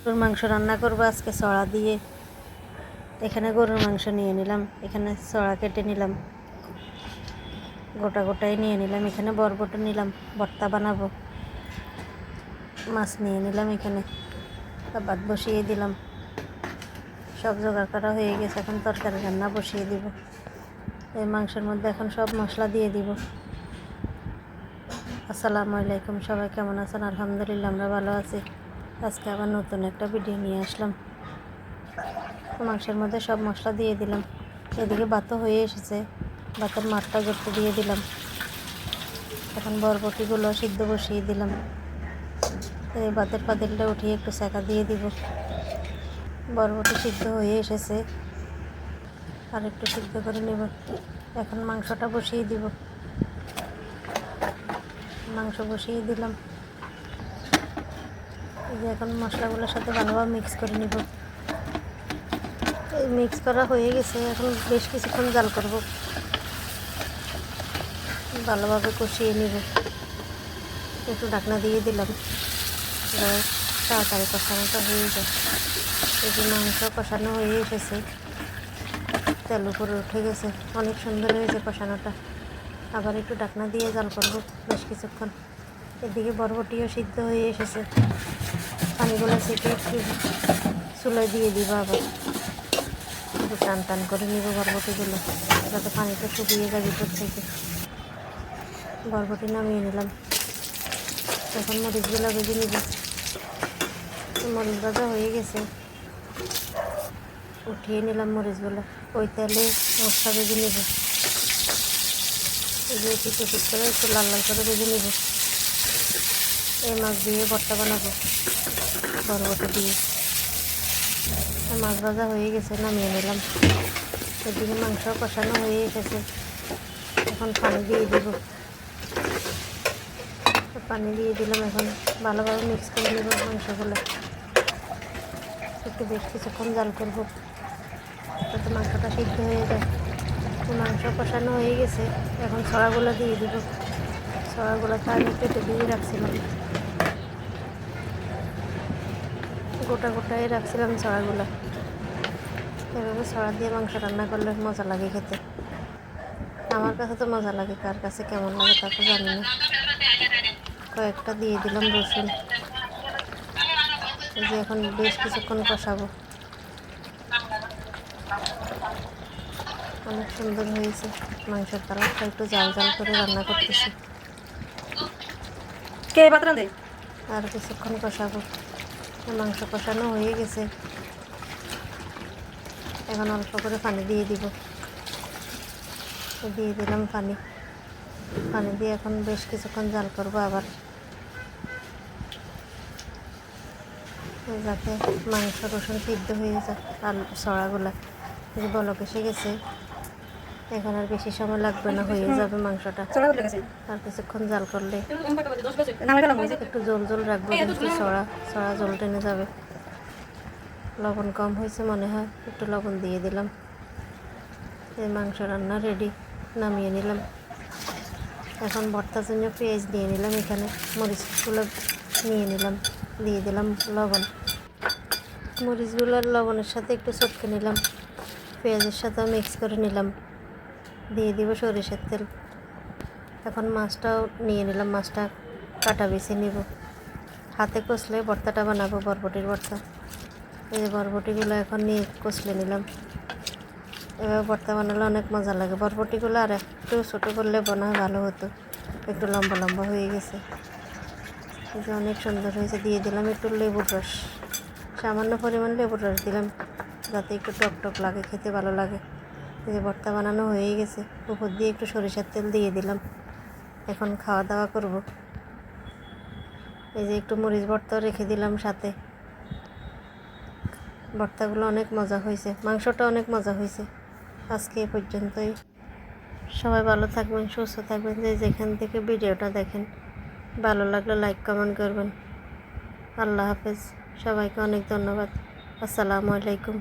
গরুর মাংস রান্না করবো আজকে ছড়া দিয়ে। এখানে গরুর মাংস নিয়ে নিলাম, এখানে ছড়া কেটে নিলাম, গোটা গোটাই নিয়ে নিলাম। এখানে বরবটি নিলাম, ভর্তা বানাবো। মাছ নিয়ে নিলাম, এখানে ভাত বসিয়ে দিলাম। সব জোগাড় করা হয়ে গেছে, এখন তরকারি রান্না বসিয়ে দিব। এই মাংসের মধ্যে এখন সব মশলা দিয়ে দিব। আসসালামু আলাইকুম, সবাই কেমন আছেন? আলহামদুলিল্লাহ, আমরা ভালো আছি। আজকে আবার নতুন একটা ভিডিও নিয়ে আসলাম। মাংসের মধ্যে সব মশলা দিয়ে দিলাম। এদিকে ভাতও হয়ে এসেছে, ভাতের মাঠটা গড়তে দিয়ে দিলাম। এখন বরবটিগুলো সিদ্ধ বসিয়ে দিলাম। এই ভাতের পাতিলটা উঠিয়ে একটু সেকা দিয়ে দিব। বরবটি সিদ্ধ হয়ে এসেছে, আর একটু সিদ্ধ করে নেব। এখন মাংসটা বসিয়ে দিব। মাংস বসিয়ে দিলাম। এই যে এখন মশলাগুলোর সাথে ভালোভাবে মিক্স করে নিব। এই মিক্স করা হয়ে গেছে, এখন বেশ কিছুক্ষণ জাল করব, ভালোভাবে কষিয়ে নিব। একটু ঢাকনা দিয়ে দিলাম, তাড়াতাড়ি কষানোটা হয়ে যায়। এই যে মাংস কষানো হয়ে এসেছে, তেল উপরে উঠে গেছে, অনেক সুন্দর হয়েছে কষানোটা। আবার একটু ঢাকনা দিয়ে জাল করব বেশ কিছুক্ষণ। এদিকে বরবটিও সিদ্ধ হয়ে এসেছে, পানিগুলো ছেঁকে একটু চুলায় দিয়ে দিব। আবার একটু টান টান করে নিব বরবটিগুলো, যাতে পানিটা শুকিয়ে যায় ভিতর থেকে। বরবটি নামিয়ে নিলাম। এখন মরিচগুলো ভেজে নিব। মরিচ ভাজা হয়ে গেছে, উঠিয়ে নিলাম মরিচগুলো। ওই তেলে মশলা ভেজে নেব। এই যে পিঠে পিঠ করে একটু লাল লাল করে ভেজে নেব। এই মাছ দিয়ে ভর্তা বানাবো, বরবটি দিয়ে। মাছ ভাজা হয়ে গেছে, নামিয়ে নিলাম। এদিকে মাংস কষানো হয়ে এসেছে, এখন পানি দিয়ে দেব। পানি দিয়ে দিলাম, এখন ভালোভাবে মিক্স করে নেব মাংসগুলো। একটু বেশ কিছুক্ষণ জাল করব, যাতে মাংসটা সিদ্ধ হয়ে যায়। মাংস কষানো হয়ে গেছে, এখন ছড়াগুলো দিয়ে দিব। ছড়াগুলোকে আমি কেটে দিয়ে রাখছিলাম, গোটা গোটাই রাখছিলাম ছড়াগুলো। এভাবে ছড়া দিয়ে মাংস রান্না করলে মজা লাগে খেতে। আমার কাছে তো মজা লাগে, কার কাছে কেমন লাগে তা তো জানি না। কয়েকটা দিয়ে দিলাম রসুন। এই যে এখন বেশ কিছুক্ষণ কষাবো। অনেক সুন্দর হয়েছে মাংসের কালারটা, একটু জাল জাল করে রান্না করতেছি। আর কিছুক্ষণ কষাবো। মাংস কষানো হয়ে গেছে, এখন অল্প করে পানি দিয়ে দিব। দিয়ে দিলাম পানি। পানি দিয়ে এখন বেশ কিছুক্ষণ জাল করবো আবার, যাতে মাংস রসুন সিদ্ধ হয়ে যায়। আলু ছড়াগুলা বলক এসে গেছে, এখন আর বেশি সময় লাগবে না, হয়ে যাবে মাংসটা। আর কিছুক্ষণ জাল করলে একটু জল জল রাখবো, কিন্তু ছড়া জল টেনে যাবে। লবণ কম হয়েছে মনে হয়, একটু লবণ দিয়ে দিলাম। এই মাংস রান্না রেডি, নামিয়ে নিলাম। এখন ভর্তার জন্য পেঁয়াজ দিয়ে নিলাম, এখানে মরিচগুলো নিয়ে নিলাম, দিয়ে দিলাম লবণ। মরিচগুলো লবণের সাথে একটু চটকে নিলাম, পেঁয়াজের সাথেও মিক্স করে নিলাম। দিয়ে দিব সরিষার তেল। এখন মাছটাও নিয়ে নিলাম, মাছটা কাটা বেছে নিব। হাতে কষলে ভর্তাটা বানাবো, বরবটির ভর্তা। এই যে বরবটিগুলো এখন নিয়ে কষলে নিলাম। এভাবে ভর্তা বানালে অনেক মজা লাগে। বরবটিগুলো আর একটু ছোটো করলে বানায় ভালো হতো, একটু লম্বা লম্বা হয়ে গেছে। এই যে অনেক সুন্দর হয়েছে। দিয়ে দিলাম একটু লেবুর রস, সামান্য পরিমাণ লেবুর রস দিলাম, যাতে একটু টক টক লাগে, খেতে ভালো লাগে। এই যে ভর্তা বানানো হয়ে গেছে, উপর দিয়ে একটু সরিষার তেল দিয়ে দিলাম। এখন খাওয়া দাওয়া করব। এই যে একটু মরিচ ভর্তাও রেখে দিলাম সাথে। ভর্তাগুলো অনেক মজা হয়েছে, মাংসটা অনেক মজা হয়েছে। আজকে এ পর্যন্তই। সবাই ভালো থাকবেন, সুস্থ থাকবেন। যে যেখান থেকে ভিডিওটা দেখেন, ভালো লাগলে লাইক কমেন্ট করবেন। আল্লাহ হাফেজ, সবাইকে অনেক ধন্যবাদ। আসসালামু আলাইকুম।